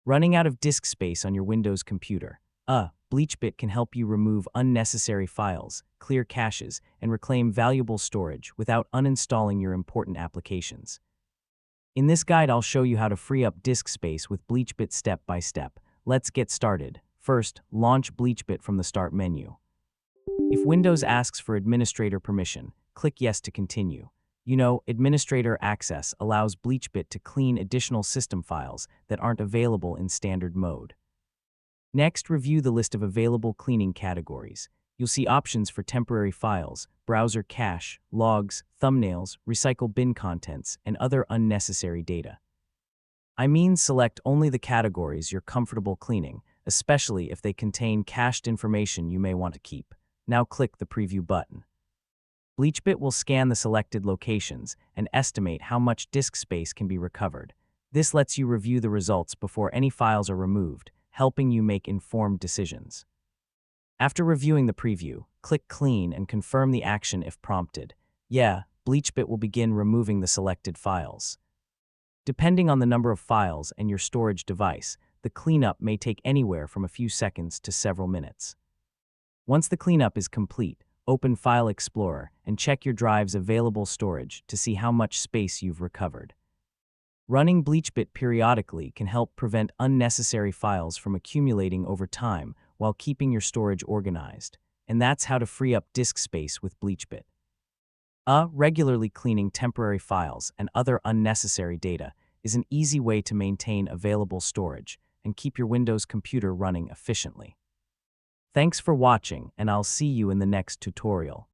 Running out of disk space on your Windows computer. BleachBit can help you remove unnecessary files, clear caches, and reclaim valuable storage without uninstalling your important applications. In this guide, I'll show you how to free up disk space with BleachBit step by step. Let's get started. First, launch BleachBit from the Start menu. If Windows asks for administrator permission, click Yes to continue. Administrator access allows BleachBit to clean additional system files that aren't available in standard mode. Next, review the list of available cleaning categories. You'll see options for temporary files, browser cache, logs, thumbnails, recycle bin contents, and other unnecessary data. Select only the categories you're comfortable cleaning, especially if they contain cached information you may want to keep. Now click the Preview button. BleachBit will scan the selected locations and estimate how much disk space can be recovered. This lets you review the results before any files are removed, helping you make informed decisions. After reviewing the preview, click Clean and confirm the action if prompted. BleachBit will begin removing the selected files. Depending on the number of files and your storage device, the cleanup may take anywhere from a few seconds to several minutes. Once the cleanup is complete, open File Explorer and check your drive's available storage to see how much space you've recovered. Running BleachBit periodically can help prevent unnecessary files from accumulating over time while keeping your storage organized. And that's how to free up disk space with BleachBit. Regularly cleaning temporary files and other unnecessary data is an easy way to maintain available storage and keep your Windows computer running efficiently. Thanks for watching, and I'll see you in the next tutorial.